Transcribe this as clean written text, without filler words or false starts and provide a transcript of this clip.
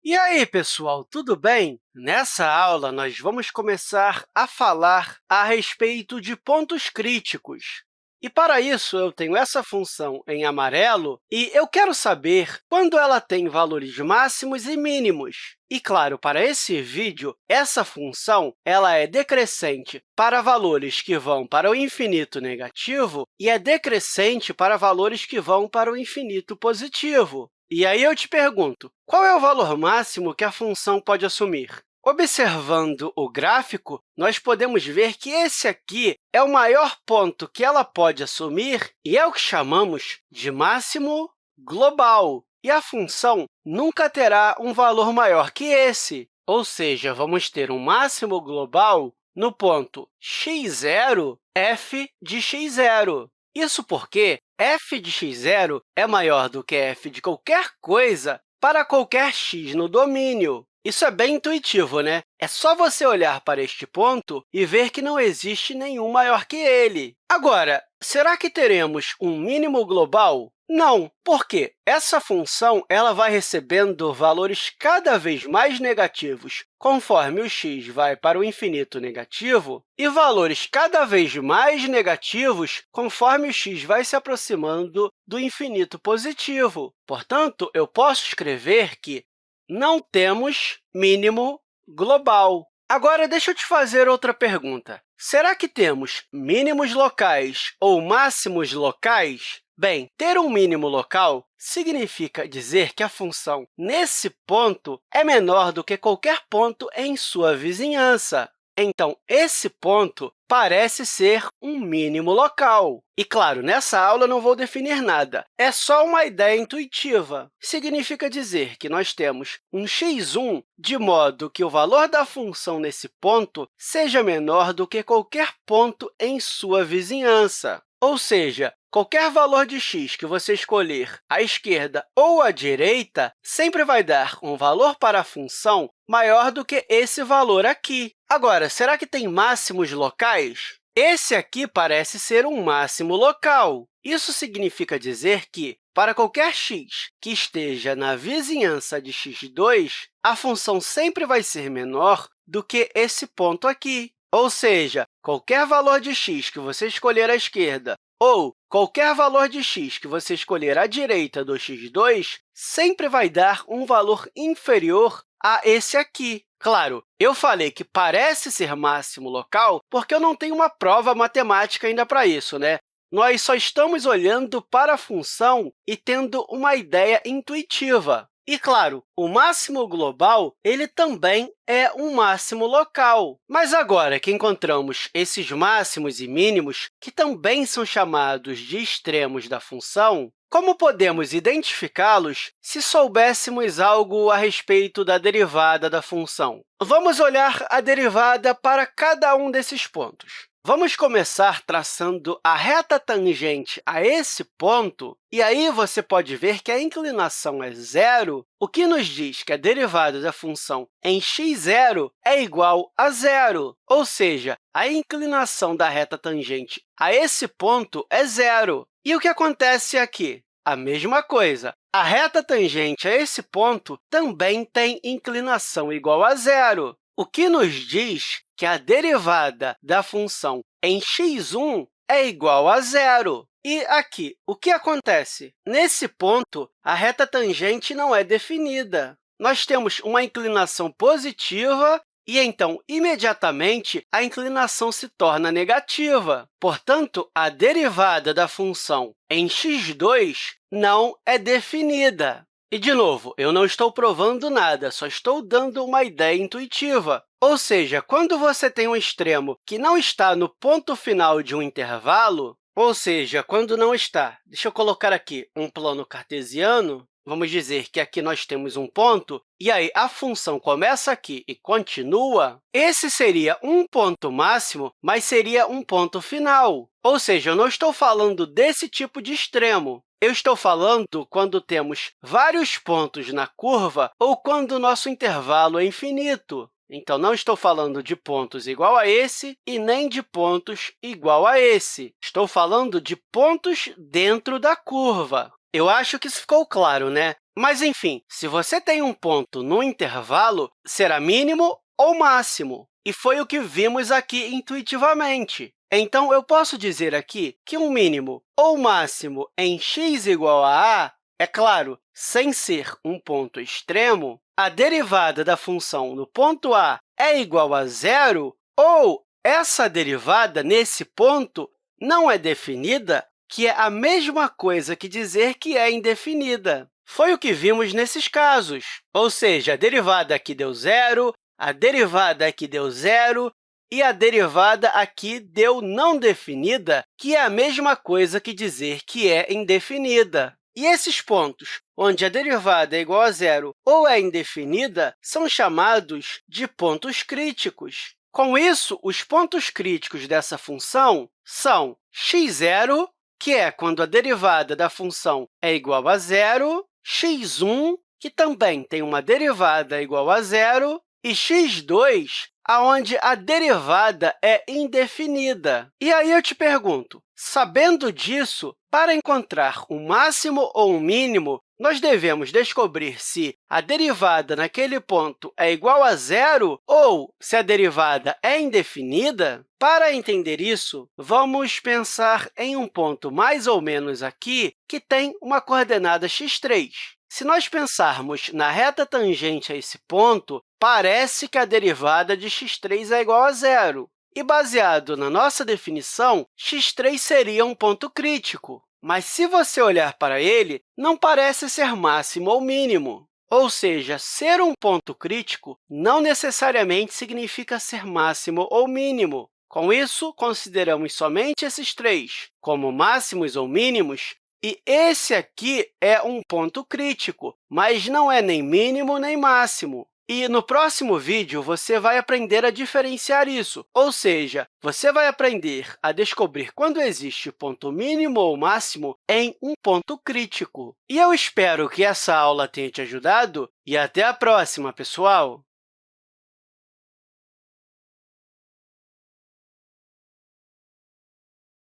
E aí, pessoal, tudo bem? Nessa aula, nós vamos começar a falar a respeito de pontos críticos. E, para isso, eu tenho essa função em amarelo e eu quero saber quando ela tem valores máximos e mínimos. E, claro, para esse vídeo, essa função ela é decrescente para valores que vão para o infinito negativo e é decrescente para valores que vão para o infinito positivo. E aí eu te pergunto, qual é o valor máximo que a função pode assumir? Observando o gráfico, nós podemos ver que esse aqui é o maior ponto que ela pode assumir e é o que chamamos de máximo global. E a função nunca terá um valor maior que esse, ou seja, vamos ter um máximo global no ponto x0, f de x0. Isso porque f de x0 é maior do que f de qualquer coisa para qualquer x no domínio. Isso é bem intuitivo, né? É só você olhar para este ponto e ver que não existe nenhum maior que ele. Agora, será que teremos um mínimo global? Não, porque essa função ela vai recebendo valores cada vez mais negativos conforme o x vai para o infinito negativo e valores cada vez mais negativos conforme o x vai se aproximando do infinito positivo. Portanto, eu posso escrever que não temos mínimo global. Agora, deixa eu te fazer outra pergunta. Será que temos mínimos locais ou máximos locais? Bem, ter um mínimo local significa dizer que a função nesse ponto é menor do que qualquer ponto em sua vizinhança. Então, esse ponto parece ser um mínimo local. E, claro, nessa aula eu não vou definir nada, é só uma ideia intuitiva. Significa dizer que nós temos um x1 de modo que o valor da função nesse ponto seja menor do que qualquer ponto em sua vizinhança. Ou seja, qualquer valor de x que você escolher à esquerda ou à direita sempre vai dar um valor para a função maior do que esse valor aqui. Agora, será que tem máximos locais? Esse aqui parece ser um máximo local. Isso significa dizer que, para qualquer x que esteja na vizinhança de x2, a função sempre vai ser menor do que esse ponto aqui. Ou seja, qualquer valor de x que você escolher à esquerda ou qualquer valor de x que você escolher à direita do x2 sempre vai dar um valor inferior a esse aqui. Claro, eu falei que parece ser máximo local porque eu não tenho uma prova matemática ainda para isso, né? Nós só estamos olhando para a função e tendo uma ideia intuitiva. E, claro, o máximo global ele também é um máximo local. Mas agora que encontramos esses máximos e mínimos, que também são chamados de extremos da função, como podemos identificá-los se soubéssemos algo a respeito da derivada da função? Vamos olhar a derivada para cada um desses pontos. Vamos começar traçando a reta tangente a esse ponto, e aí você pode ver que a inclinação é zero, o que nos diz que a derivada da função em x0 é igual a zero, ou seja, a inclinação da reta tangente a esse ponto é zero. E o que acontece aqui? A mesma coisa. A reta tangente a esse ponto também tem inclinação igual a zero, o que nos diz que a derivada da função em x1 é igual a zero. E aqui, o que acontece? Nesse ponto, a reta tangente não é definida. Nós temos uma inclinação positiva e, então, imediatamente, a inclinação se torna negativa. Portanto, a derivada da função em x2 não é definida. E, de novo, eu não estou provando nada, só estou dando uma ideia intuitiva. Ou seja, quando você tem um extremo que não está no ponto final de um intervalo, ou seja, quando não está, deixa eu colocar aqui um plano cartesiano, vamos dizer que aqui nós temos um ponto, e aí a função começa aqui e continua, esse seria um ponto máximo, mas seria um ponto final. Ou seja, eu não estou falando desse tipo de extremo. Eu estou falando quando temos vários pontos na curva ou quando o nosso intervalo é infinito. Então, não estou falando de pontos igual a esse e nem de pontos igual a esse. Estou falando de pontos dentro da curva. Eu acho que isso ficou claro, né? Mas, enfim, se você tem um ponto no intervalo, será mínimo ou máximo. E foi o que vimos aqui intuitivamente. Então, eu posso dizer aqui que um mínimo ou máximo em x igual a é claro, sem ser um ponto extremo, a derivada da função no ponto A é igual a zero, ou essa derivada, nesse ponto, não é definida, que é a mesma coisa que dizer que é indefinida. Foi o que vimos nesses casos, ou seja, a derivada aqui deu zero, a derivada aqui deu zero, e a derivada aqui deu não definida, que é a mesma coisa que dizer que é indefinida. E esses pontos, onde a derivada é igual a zero ou é indefinida, são chamados de pontos críticos. Com isso, os pontos críticos dessa função são x0, que é quando a derivada da função é igual a zero, x1, que também tem uma derivada igual a zero, e x2, onde a derivada é indefinida. E aí eu te pergunto, sabendo disso, para encontrar um máximo ou um mínimo, nós devemos descobrir se a derivada naquele ponto é igual a zero ou se a derivada é indefinida. Para entender isso, vamos pensar em um ponto mais ou menos aqui que tem uma coordenada x3. Se nós pensarmos na reta tangente a esse ponto, parece que a derivada de x3 é igual a zero. E, baseado na nossa definição, x3 seria um ponto crítico. Mas, se você olhar para ele, não parece ser máximo ou mínimo. Ou seja, ser um ponto crítico não necessariamente significa ser máximo ou mínimo. Com isso, consideramos somente esses três como máximos ou mínimos, e esse aqui é um ponto crítico, mas não é nem mínimo nem máximo. E no próximo vídeo, você vai aprender a diferenciar isso, ou seja, você vai aprender a descobrir quando existe ponto mínimo ou máximo em um ponto crítico. E eu espero que essa aula tenha te ajudado, e até a próxima, pessoal!